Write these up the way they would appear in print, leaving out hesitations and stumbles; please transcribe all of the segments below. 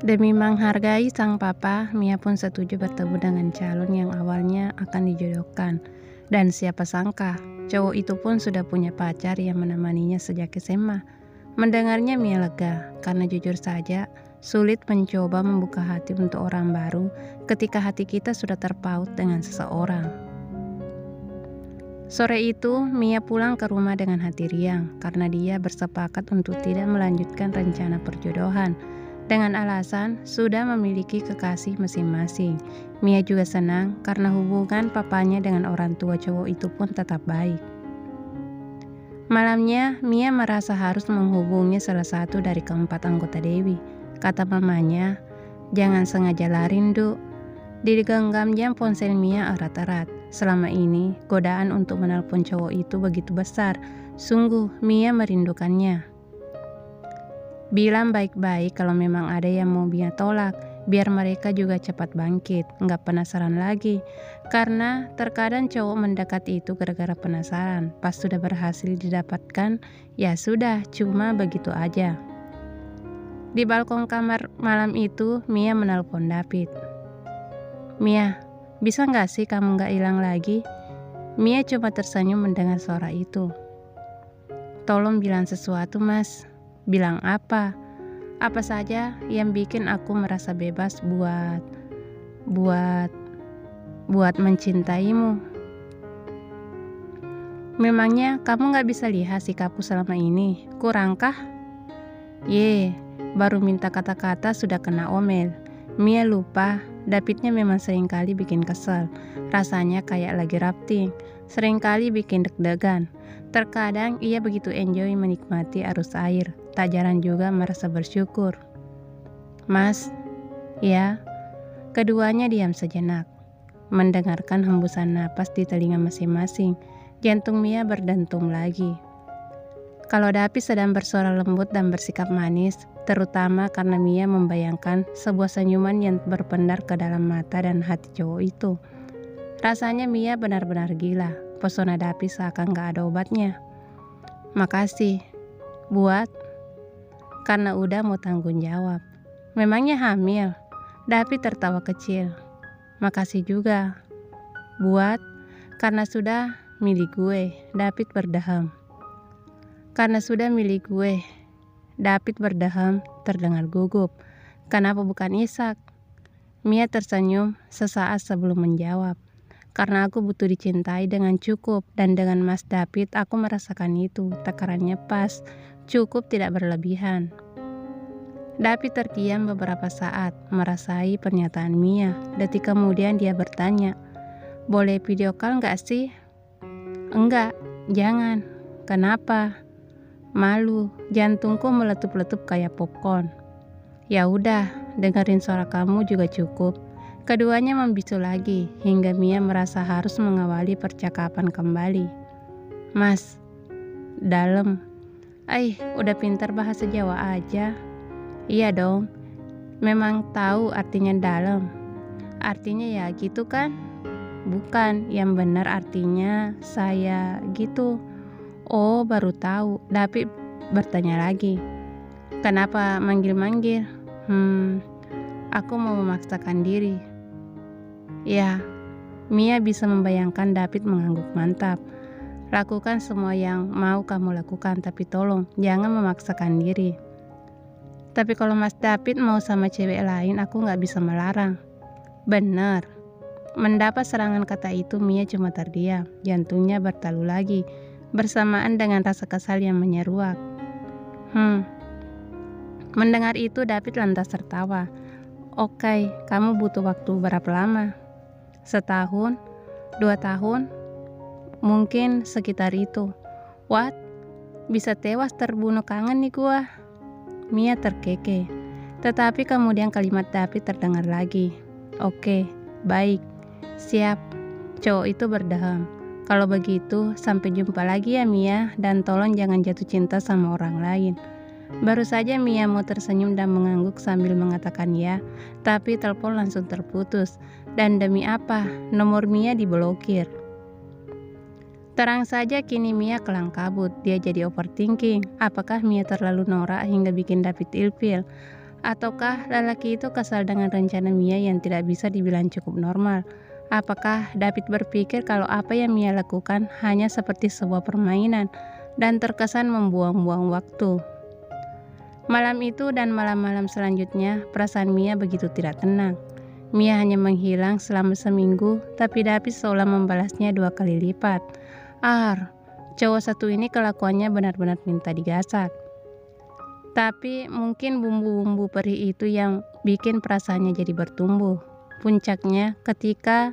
Demi menghargai sang papa, Mia pun setuju bertemu dengan calon yang awalnya akan dijodohkan. Dan siapa sangka, cowok itu pun sudah punya pacar yang menemaninya sejak SMA. Mendengarnya Mia lega, karena jujur saja, sulit mencoba membuka hati untuk orang baru ketika hati kita sudah terpaut dengan seseorang. Sore itu, Mia pulang ke rumah dengan hati riang karena dia bersepakat untuk tidak melanjutkan rencana perjodohan. Dengan alasan sudah memiliki kekasih masing-masing. Mia juga senang karena hubungan papanya dengan orang tua cowok itu pun tetap baik. Malamnya, Mia merasa harus menghubungi salah satu dari keempat anggota Dewi. Kata mamanya, "Jangan sengaja lari, Nduk." Digenggam jam ponsel Mia erat-erat. Selama ini, godaan untuk menelpon cowok itu begitu besar. Sungguh, Mia merindukannya. Bilang baik-baik kalau memang ada yang mau Mia tolak, biar mereka juga cepat bangkit, nggak penasaran lagi. Karena terkadang cowok mendekat itu gara-gara penasaran, pas sudah berhasil didapatkan, ya sudah, cuma begitu aja. Di balkon kamar malam itu, Mia menelpon David. "Mia, bisa nggak sih kamu nggak hilang lagi?" Mia cuma tersenyum mendengar suara itu. "Tolong bilang sesuatu, Mas." "Bilang apa?" "Apa saja yang bikin aku merasa bebas buat mencintaimu." "Memangnya kamu gak bisa lihat sikapku selama ini? Kurangkah?" Baru minta kata-kata sudah kena omel." Mia lupa, Davidnya memang seringkali bikin kesel. Rasanya kayak lagi rafting, seringkali bikin deg-degan. Terkadang ia begitu enjoy menikmati arus air, tak jarang juga merasa bersyukur. "Mas." "Ya." Keduanya diam sejenak, mendengarkan hembusan napas di telinga masing-masing. Jantung Mia berdentum lagi. Kalau David sedang bersuara lembut dan bersikap manis, terutama karena Mia membayangkan sebuah senyuman yang berpendar ke dalam mata dan hati cowok itu. Rasanya Mia benar-benar gila. Pesona David seakan gak ada obatnya. "Makasih, buat karena udah mau tanggung jawab." "Memangnya hamil?" David tertawa kecil. "Makasih juga, buat karena sudah milik gue." David berdeham. "Karena sudah milik gue." David berdeham, terdengar gugup. "Kenapa bukan Ishak?" Mia tersenyum sesaat sebelum menjawab. "Karena aku butuh dicintai dengan cukup, dan dengan Mas David aku merasakan itu. Takarannya pas, cukup tidak berlebihan." David terdiam beberapa saat, merasai pernyataan Mia. Detik kemudian dia bertanya, "Boleh video call nggak sih?" "Enggak, jangan." "Kenapa?" "Malu, jantungku meletup-letup kayak popcorn." "Ya udah, dengerin suara kamu juga cukup." Keduanya membisu lagi, hingga Mia merasa harus mengawali percakapan kembali. "Mas, dalam." Udah pintar bahasa Jawa aja." "Iya dong, memang tahu artinya dalam." "Artinya ya gitu kan?" "Bukan, yang benar artinya saya gitu." "Oh, baru tahu." David bertanya lagi. "Kenapa manggil-manggil?" Aku mau memaksakan diri." Ya, Mia bisa membayangkan David mengangguk mantap. "Lakukan semua yang mau kamu lakukan, tapi tolong jangan memaksakan diri." "Tapi kalau Mas David mau sama cewek lain, aku gak bisa melarang." "Bener." Mendapat serangan kata itu, Mia cuma terdiam. Jantungnya bertalu lagi, bersamaan dengan rasa kesal yang menyeruak. Mendengar itu, David lantas tertawa. "Oke, kamu butuh waktu berapa lama?" "1 tahun, 2 tahun, mungkin sekitar itu." "What? Bisa tewas terbunuh kangen nih gua." Mia terkekeh, tetapi kemudian kalimat David terdengar lagi. "Oke, baik, siap." Cowok itu berdeham. "Kalau begitu, sampai jumpa lagi ya Mia, dan tolong jangan jatuh cinta sama orang lain." Baru saja Mia mau tersenyum dan mengangguk sambil mengatakan ya, tapi telepon langsung terputus. Dan demi apa? Nomor Mia diblokir. Terang saja kini Mia kelang kabut. Dia jadi overthinking. Apakah Mia terlalu norak hingga bikin David ilfil? Ataukah lelaki itu kesal dengan rencana Mia yang tidak bisa dibilang cukup normal? Apakah David berpikir kalau apa yang Mia lakukan hanya seperti sebuah permainan dan terkesan membuang-buang waktu? Malam itu dan malam-malam selanjutnya, perasaan Mia begitu tidak tenang. Mia hanya menghilang selama seminggu, tapi David seolah membalasnya 2 kali lipat. Cowok satu ini kelakuannya benar-benar minta digasak. Tapi mungkin bumbu-bumbu perih itu yang bikin perasaannya jadi bertumbuh. Puncaknya ketika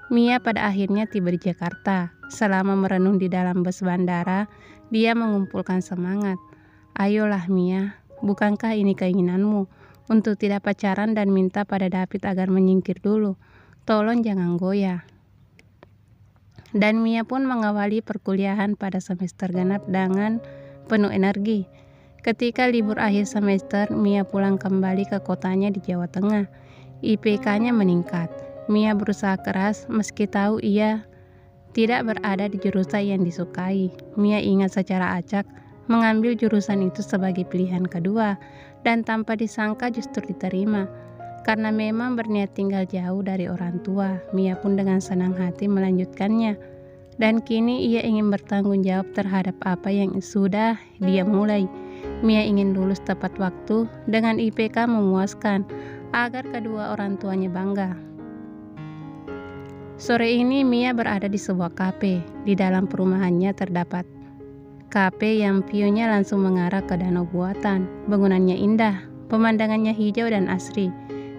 Mia pada akhirnya tiba di Jakarta. Selama merenung di dalam bus bandara, dia mengumpulkan semangat. Ayolah Mia, bukankah ini keinginanmu untuk tidak pacaran dan minta pada David agar menyingkir dulu? Tolong jangan goyah. Dan Mia pun mengawali perkuliahan pada semester genap dengan penuh energi. Ketika libur akhir semester, Mia pulang kembali ke kotanya di Jawa Tengah. IPK-nya meningkat. Mia berusaha keras meski tahu ia tidak berada di jurusan yang disukai. Mia ingat secara acak mengambil jurusan itu sebagai pilihan kedua dan tanpa disangka justru diterima. Karena memang berniat tinggal jauh dari orang tua, Mia pun dengan senang hati melanjutkannya. Dan kini ia ingin bertanggung jawab terhadap apa yang sudah dia mulai. Mia ingin lulus tepat waktu dengan IPK memuaskan agar kedua orang tuanya bangga. Sore ini Mia berada di sebuah kafe. Di dalam perumahannya terdapat kafe yang view-nya langsung mengarah ke danau buatan. Bangunannya indah, pemandangannya hijau dan asri.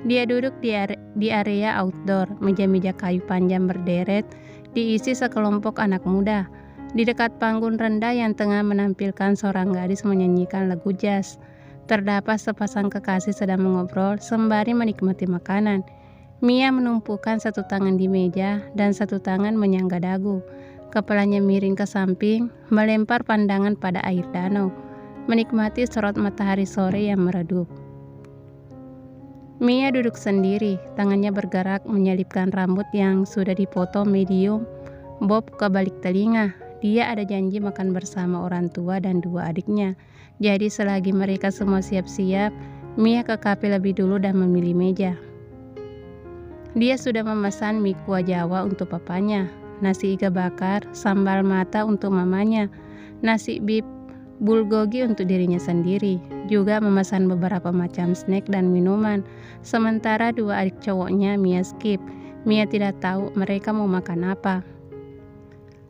Dia duduk di area outdoor, meja-meja kayu panjang berderet, diisi sekelompok anak muda. Di dekat panggung rendah yang tengah menampilkan seorang gadis menyanyikan lagu jazz, terdapat sepasang kekasih sedang mengobrol sembari menikmati makanan. Mia menumpukan satu tangan di meja dan satu tangan menyangga dagu. Kepalanya miring ke samping, melempar pandangan pada air danau, menikmati sorot matahari sore yang meredup. Mia duduk sendiri, tangannya bergerak menyelipkan rambut yang sudah dipotong medium bob ke balik telinga. Dia ada janji makan bersama orang tua dan 2 adiknya. Jadi selagi mereka semua siap-siap, Mia ke kafe lebih dulu dan memilih meja. Dia sudah memesan mie kuah Jawa untuk papanya, nasi iga bakar, sambal mata untuk mamanya, nasi beef bulgogi untuk dirinya sendiri, juga memesan beberapa macam snack dan minuman. Sementara 2 adik cowoknya Mia skip. Mia tidak tahu mereka mau makan apa.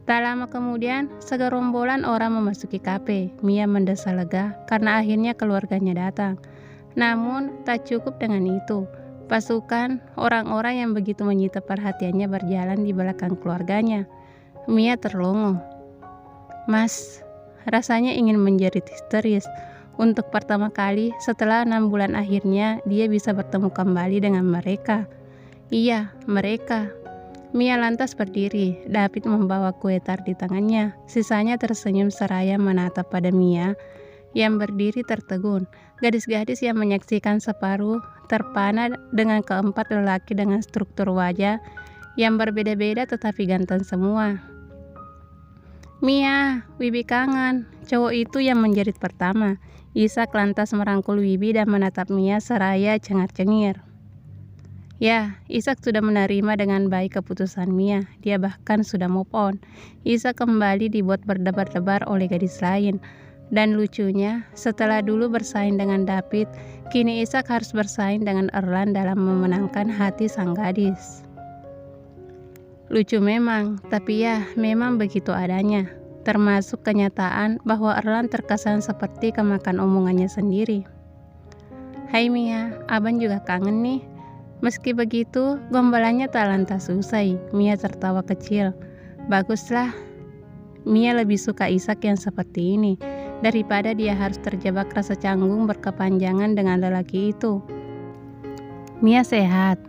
Tak lama kemudian, segerombolan orang memasuki kafe. Mia mendesah lega karena akhirnya keluarganya datang. Namun, tak cukup dengan itu. Pasukan orang-orang yang begitu menyita perhatiannya berjalan di belakang keluarganya. Mia terlongo. Mas, rasanya ingin menjerit histeris. Untuk pertama kali setelah 6 bulan akhirnya dia bisa bertemu kembali dengan mereka. Iya, mereka. Mia lantas berdiri. David membawa kue tart di tangannya. Sisanya tersenyum seraya menatap pada Mia yang berdiri tertegun. Gadis-gadis yang menyaksikan separuh terpana dengan keempat lelaki dengan struktur wajah yang berbeda-beda tetapi ganteng semua. Mia, Wibi kangen. Cowok itu yang menjerit pertama. Ishak lantas merangkul Wibi dan menatap Mia seraya cengar-cengir. Ya, Ishak sudah menerima dengan baik keputusan Mia. Dia bahkan sudah move on. Ishak kembali dibuat berdebar-debar oleh gadis lain. Dan lucunya, setelah dulu bersaing dengan David, kini Ishak harus bersaing dengan Erlan dalam memenangkan hati sang gadis. Lucu memang, tapi ya memang begitu adanya. Termasuk kenyataan bahwa Erlan terkesan seperti kemakan omongannya sendiri. Hai Mia, abang juga kangen nih. Meski begitu, gombalannya tak lantas usai. Mia tertawa kecil. Baguslah, Mia lebih suka Ishak yang seperti ini, daripada dia harus terjebak rasa canggung berkepanjangan dengan lelaki itu. Mia sehat?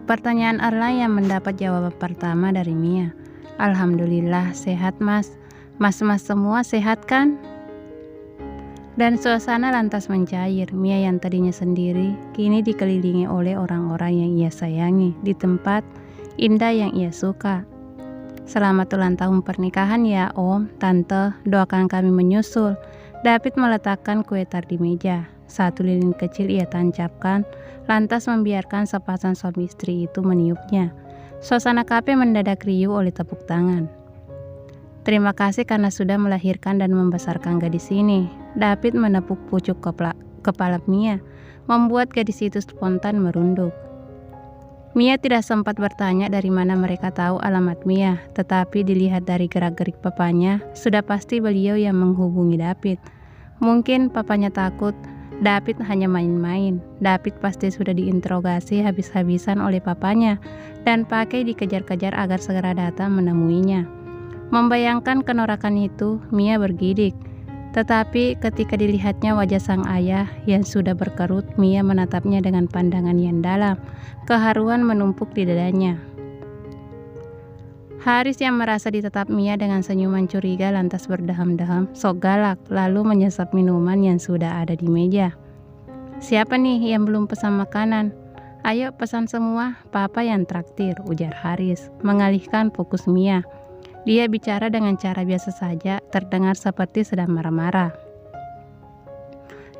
Pertanyaan Erlan yang mendapat jawaban pertama dari Mia. Alhamdulillah sehat mas. Mas-mas semua sehat kan? Dan suasana lantas mencair. Mia yang tadinya sendiri, kini dikelilingi oleh orang-orang yang ia sayangi di tempat indah yang ia suka. Selamat ulang tahun pernikahan ya om, tante, doakan kami menyusul. David meletakkan kue tart di meja. Satu lilin kecil ia tancapkan, lantas membiarkan sepasang suami istri itu meniupnya. Suasana kafe mendadak riuh oleh tepuk tangan. Terima kasih karena sudah melahirkan dan membesarkan gadis ini. David menepuk pucuk kepala Mia, membuat gadis itu spontan merunduk. Mia tidak sempat bertanya dari mana mereka tahu alamat Mia, tetapi dilihat dari gerak-gerik papanya, sudah pasti beliau yang menghubungi David. Mungkin papanya takut David hanya main-main. David pasti sudah diinterogasi habis-habisan oleh papanya dan pakai dikejar-kejar agar segera datang menemuinya. Membayangkan kenorakan itu, Mia bergidik. Tetapi ketika dilihatnya wajah sang ayah yang sudah berkerut, Mia menatapnya dengan pandangan yang dalam. Keharuan menumpuk di dadanya. Haris yang merasa ditatap Mia dengan senyuman curiga lantas berdaham-daham, sok galak, lalu menyesap minuman yang sudah ada di meja. Siapa nih yang belum pesan makanan? Ayo pesan semua, papa yang traktir, ujar Haris, mengalihkan fokus Mia. Dia bicara dengan cara biasa saja, terdengar seperti sedang marah-marah.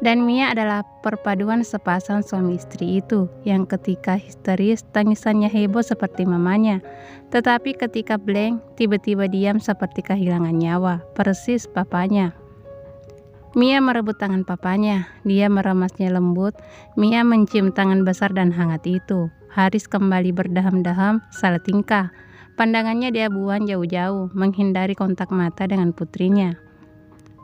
Dan Mia adalah perpaduan sepasang suami istri itu, yang ketika histeris, tangisannya heboh seperti mamanya. Tetapi ketika blank, tiba-tiba diam seperti kehilangan nyawa, persis papanya. Mia merebut tangan papanya, dia meremasnya lembut. Mia mencium tangan besar dan hangat itu. Haris kembali berdaham-daham, salah tingkah. Pandangannya dia buang jauh-jauh, menghindari kontak mata dengan putrinya.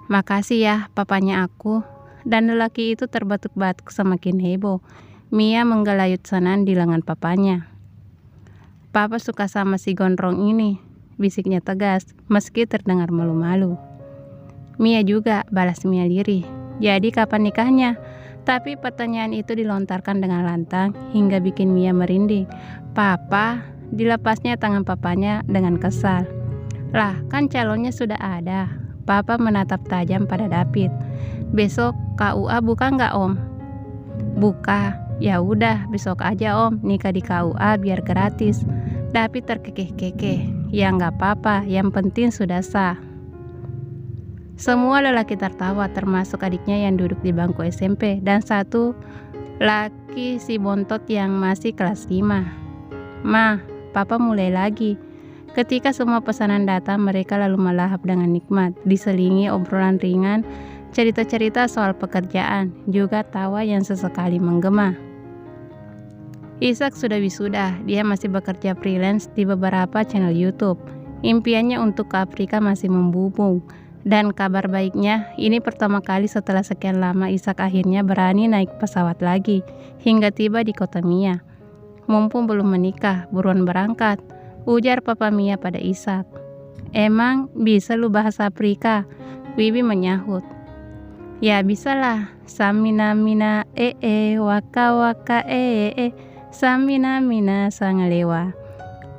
Makasih ya, papanya aku. Dan lelaki itu terbatuk-batuk semakin heboh. Mia menggelayut senang di lengan papanya. Papa suka sama si gondrong ini, bisiknya tegas, meski terdengar malu-malu. Mia juga, balas Mia lirih. Jadi kapan nikahnya? Tapi pertanyaan itu dilontarkan dengan lantang hingga bikin Mia merinding. Papa, dilepasnya tangan papanya dengan kesal. Lah, kan calonnya sudah ada. Papa menatap tajam pada David. Besok KUA buka nggak Om? Buka. Ya udah, besok aja Om nikah di KUA biar gratis. David terkekeh-kekeh. Ya nggak apa-apa, yang penting sudah sah. Semua lelaki tertawa, termasuk adiknya yang duduk di bangku SMP dan satu laki si bontot yang masih kelas 5. Ma, Papa mulai lagi. Ketika semua pesanan datang, mereka lalu melahap dengan nikmat, diselingi obrolan ringan, cerita-cerita soal pekerjaan, juga tawa yang sesekali menggema. Ishak sudah wisuda, dia masih bekerja freelance di beberapa channel YouTube. Impiannya untuk ke Afrika masih membubung. Dan kabar baiknya, ini pertama kali setelah sekian lama Ishak akhirnya berani naik pesawat lagi, hingga tiba di kota Mia. Mumpung belum menikah, buruan berangkat, ujar Papa Mia pada Ishak. Emang bisa lu bahasa Afrika? Wibi menyahut. Ya bisalah, samina mina waka waka samina mina sangalewa.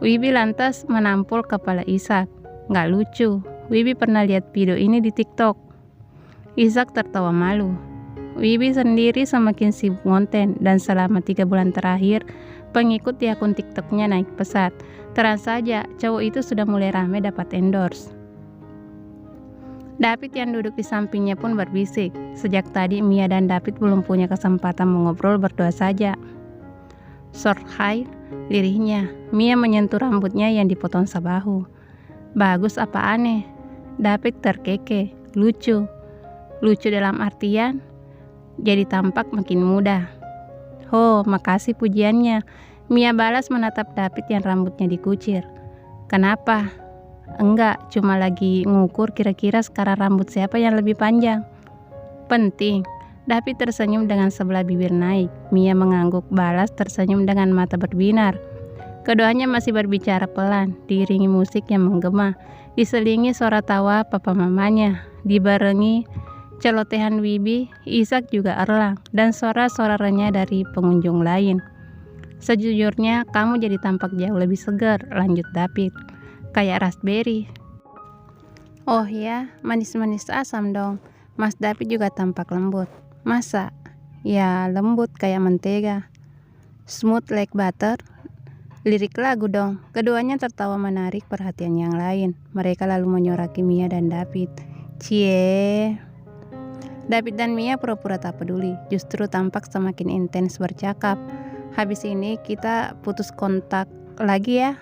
Wibi lantas menampol kepala Ishak. Nggak lucu, Wibi pernah lihat video ini di TikTok. Ishak tertawa malu. Wibi sendiri semakin sibuk konten dan selama 3 bulan terakhir pengikut di akun TikToknya naik pesat. Terang saja cowok itu sudah mulai ramai dapat endorse. David yang duduk di sampingnya pun berbisik. Sejak tadi Mia dan David belum punya kesempatan mengobrol berdua saja. Short hair, lirihnya. Mia menyentuh rambutnya yang dipotong sebahu. Bagus apa aneh? David terkekeh. Lucu. Lucu dalam artian jadi tampak makin muda. Oh, makasih pujiannya. Mia balas menatap David yang rambutnya dikucir. Kenapa? Enggak, cuma lagi ngukur kira-kira sekarang rambut siapa yang lebih panjang. Penting. David tersenyum dengan sebelah bibir naik. Mia mengangguk, balas tersenyum dengan mata berbinar. Keduanya masih berbicara pelan, diiringi musik yang menggema, diselingi suara tawa papa mamanya, dibarengi celotehan Wibi, Ishak juga erlang, dan suara-suara renyah dari pengunjung lain. Sejujurnya, kamu jadi tampak jauh lebih segar, lanjut David. Kayak raspberry. Oh ya, manis-manis asam dong. Mas David juga tampak lembut. Masa? Ya, lembut kayak mentega. Smooth like butter. Lirik lagu dong. Keduanya tertawa menarik perhatian yang lain. Mereka lalu menyoraki Mia dan David. Cie. David dan Mia pura-pura tak peduli, justru tampak semakin intens bercakap. Habis ini kita putus kontak lagi ya.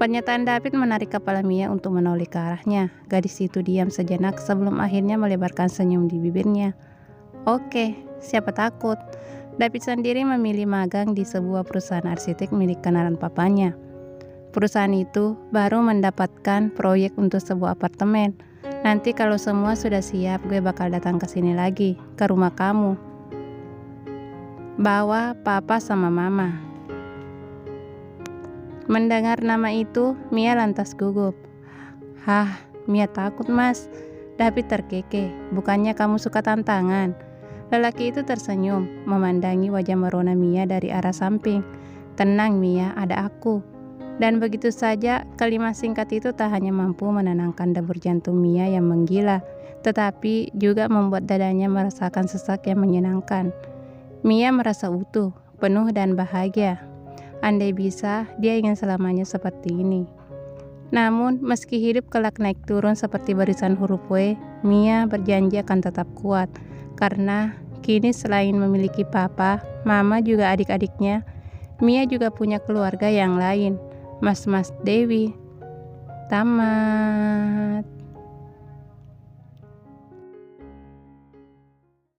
Pernyataan David menarik kepala Mia untuk menoleh ke arahnya. Gadis itu diam sejenak sebelum akhirnya melebarkan senyum di bibirnya. Oke, siapa takut. David sendiri memilih magang di sebuah perusahaan arsitek milik kenalan papanya. Perusahaan itu baru mendapatkan proyek untuk sebuah apartemen. Nanti kalau semua sudah siap, gue bakal datang ke sini lagi, ke rumah kamu. Bawa papa sama mama. Mendengar nama itu, Mia lantas gugup. Hah, Mia takut mas. David terkekeh, bukannya kamu suka tantangan? Lelaki itu tersenyum, memandangi wajah merona Mia dari arah samping. Tenang Mia, ada aku. Dan begitu saja, kalimat singkat itu tak hanya mampu menenangkan debur jantung Mia yang menggila, tetapi juga membuat dadanya merasakan sesak yang menyenangkan. Mia merasa utuh, penuh dan bahagia. Andai bisa, dia ingin selamanya seperti ini. Namun, meski hidup kelak naik turun seperti barisan huruf W, Mia berjanji akan tetap kuat. Karena kini selain memiliki papa, mama juga adik-adiknya, Mia juga punya keluarga yang lain. Mas Dewi. Tamat.